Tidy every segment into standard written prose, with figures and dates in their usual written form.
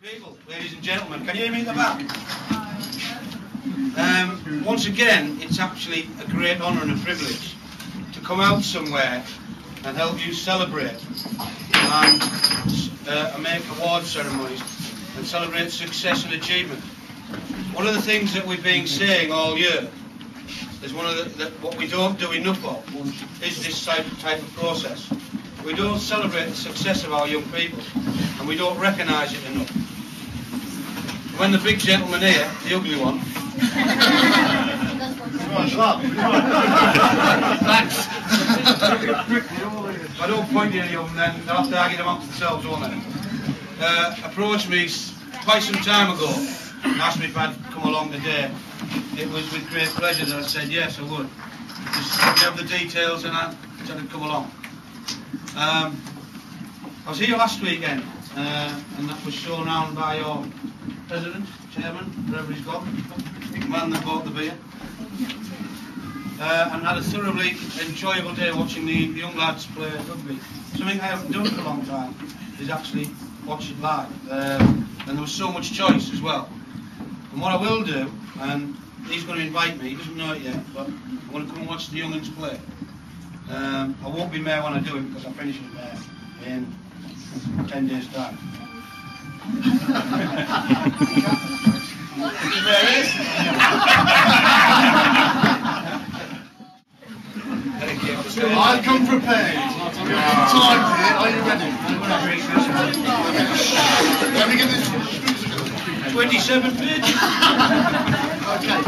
People, ladies and gentlemen, can you hear me in the back? Once again, it's actually a great honour and a privilege to come out somewhere and help you celebrate and make award ceremonies and celebrate success and achievement. One of the things that we've been saying all year is what we don't do enough of is this type of process. We don't celebrate the success of our young people, and we don't recognise it enough. When the big gentleman here, the ugly one, if I don't point to any of them, then they'll have to argue amongst themselves, won't they? Approached me quite some time ago, asked me if I'd come along today. It was with great pleasure that I said yes, I would. Just let me have the details and I said I'd come along. I was here last weekend, and that was shown around by your president, chairman, wherever he's gone, the man that bought the beer. And had a thoroughly enjoyable day watching the young lads play rugby. Something I haven't done for a long time is actually watch it live. And there was so much choice as well. And what I will do, and he's going to invite me, he doesn't know it yet, but I'm going to come and watch the young'uns play. I won't be mayor when I do it because I finish it there in 10 days' time. I come prepared. Time here. Are you ready? Let me get this. 27 pages. Okay.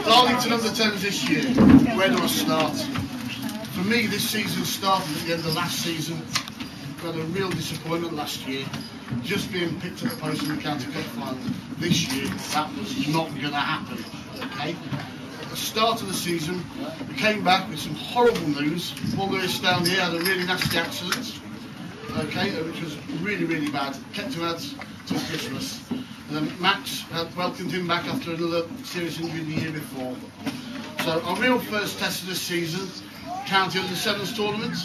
Darlington under 10s this year. Where do I start? For me, this season started at the end of last season. We had a real disappointment last year. Just being picked at the post in the County Cup final. This year, that was not going to happen. Okay. At the start of the season, we came back with some horrible news. Paul Lewis down here had a really nasty accident. Okay, which was really, really bad. Kept him out till Christmas. And then Max had welcomed him back after another serious injury the year before. So our real first test of this season, County under 7s tournament.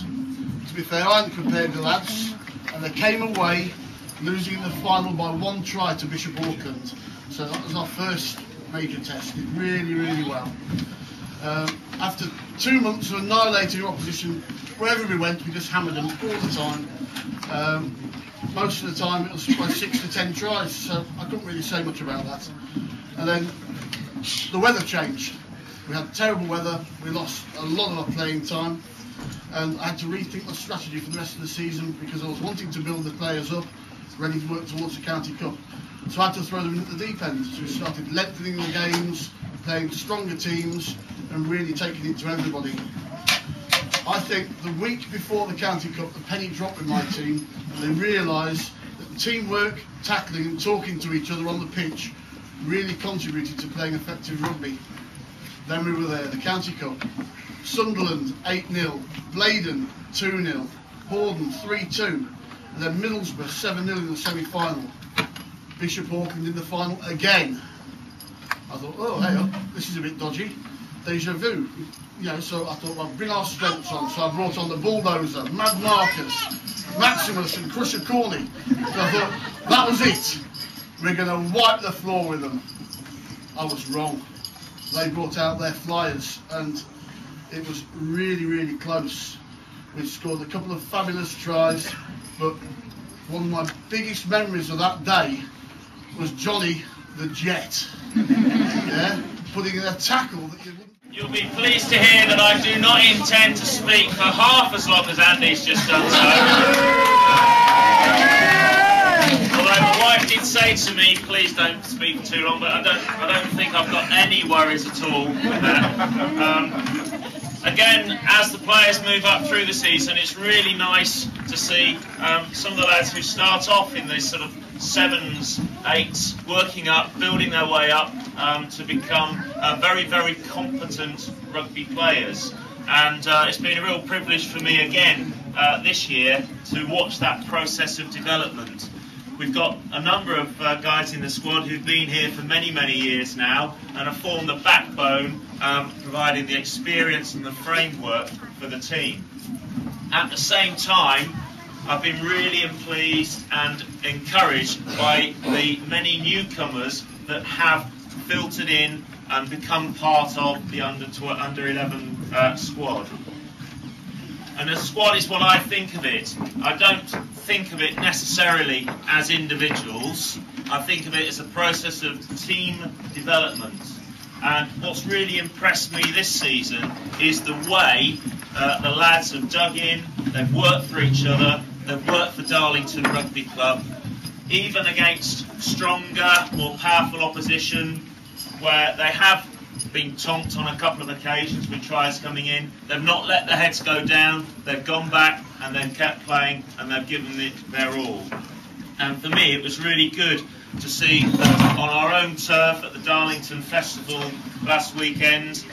To be fair, I hadn't prepared the lads, and they came away losing in the final by 1 try to Bishop Auckland. So that was our first major test. Did really, really well. After 2 months of annihilating opposition, wherever we went, we just hammered them all the time. Most of the time it was by 6 to 10 tries, so I couldn't really say much about that. And then the weather changed. We had terrible weather, we lost a lot of our playing time, and I had to rethink my strategy for the rest of the season because I was wanting to build the players up, ready to work towards the County Cup. So I had to throw them into the deep end. So we started lengthening the games, playing stronger teams, and really taking it to everybody. I think the week before the County Cup, the penny dropped with my team, and they realised that teamwork, tackling and talking to each other on the pitch really contributed to playing effective rugby. Then we were there, the County Cup. Sunderland 8-0, Blaydon 2-0, Borden 3-2, and then Middlesbrough 7-0 in the semi-final. Bishop Auckland in the final again. I thought, oh, hey up, this is a bit dodgy. Deja vu. You know, so I thought, well, bring our strengths on. So I brought on the Bulldozer, Mad Marcus, Maximus and Crusher Corney. So I thought, that was it. We're going to wipe the floor with them. I was wrong. They brought out their flyers and it was really, really close. We scored a couple of fabulous tries, but one of my biggest memories of that day was Johnny the Jet, yeah, putting in a tackle that you wouldn't. You'll be pleased to hear that I do not intend to speak for half as long as Andy's just done so. Although my wife did say to me, please don't speak too long, but I don't think I've got any worries at all with that. Again, as the players move up through the season, it's really nice to see some of the lads who start off in these sort of 7s, 8s, working up, building their way up to become very, very competent rugby players. And it's been a real privilege for me again this year to watch that process of development. We've got a number of guys in the squad who've been here for many, many years now and have formed the backbone, providing the experience and the framework for the team. At the same time, I've been really pleased and encouraged by the many newcomers that have filtered in and become part of the under 11 squad. And a squad is what I think of it. I don't think of it necessarily as individuals. I think of it as a process of team development. And what's really impressed me this season is the way the lads have dug in, they've worked for each other, they've worked for Darlington Rugby Club, even against stronger, more powerful opposition, where they have been tonked on a couple of occasions with tries coming in. They've not let their heads go down, they've gone back and they've kept playing and they've given it their all. And for me it was really good to see that on our own turf at the Darlington Festival last weekend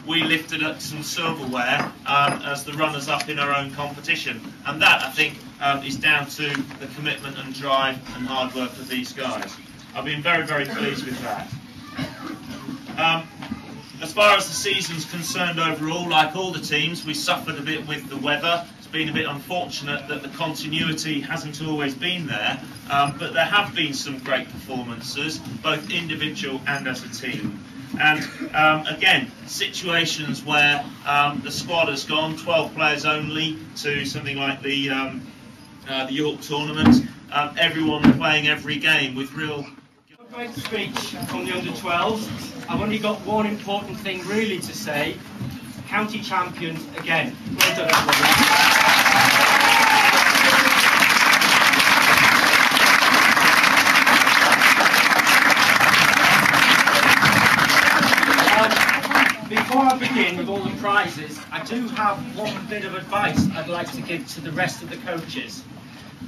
we lifted up some silverware as the runners-up in our own competition. And that, I think, is down to the commitment and drive and hard work of these guys. I've been very, very pleased with that. As far as the season's concerned overall, like all the teams, we suffered a bit with the weather. It's been a bit unfortunate that the continuity hasn't always been there, but there have been some great performances, both individual and as a team. And again, situations where the squad has gone 12 players only to something like the York tournament, everyone playing every game with real... Great speech from the under-12s. I've only got one important thing really to say. County champions again. Well done, everybody. Before I begin with all the prizes, I do have one bit of advice I'd like to give to the rest of the coaches.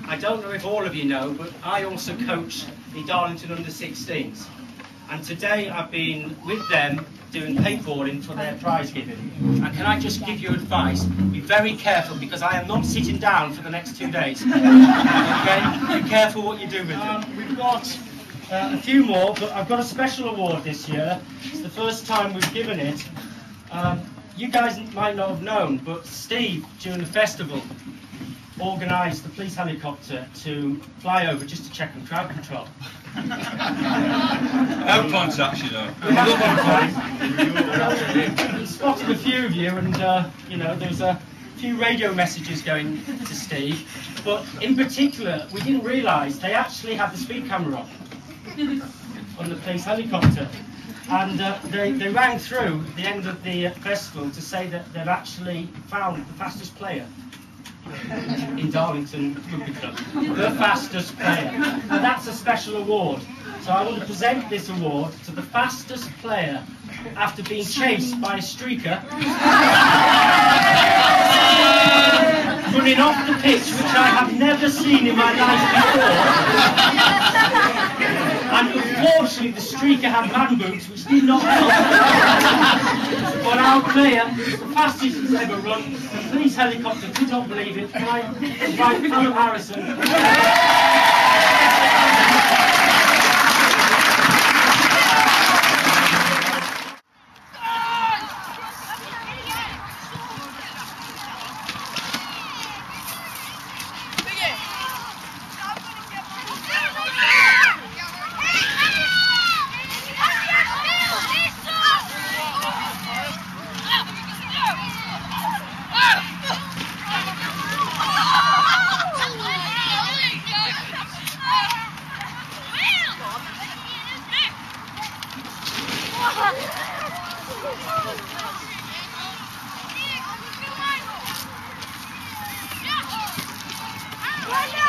I don't know if all of you know, but I also coach the Darlington under-16s. And today I've been with them doing paintballing for their prize giving. And can I just give you advice? Be very careful, because I am not sitting down for the next 2 days. Okay? Be careful what you do with them. We've got a few more, but I've got a special award this year. It's the first time we've given it. You guys might not have known, but Steve, during the festival, organised the police helicopter to fly over just to check on crowd control. No contact, you know. We spotted a few of you, and you know, there's a few radio messages going to Steve. But in particular, we didn't realise they actually had the speed camera on the police helicopter, and they rang through at the end of the festival to say that they've actually found the fastest player in Darlington Rugby Club, the fastest player. And that's a special award. So I want to present this award to the fastest player after being chased by a streaker running off the pitch, which I have never seen in my life before. And unfortunately the streaker had man boots, which did not help. But our player, the fastest he's ever run, the police helicopter could not believe it. Right, Callum Harrison. Right now!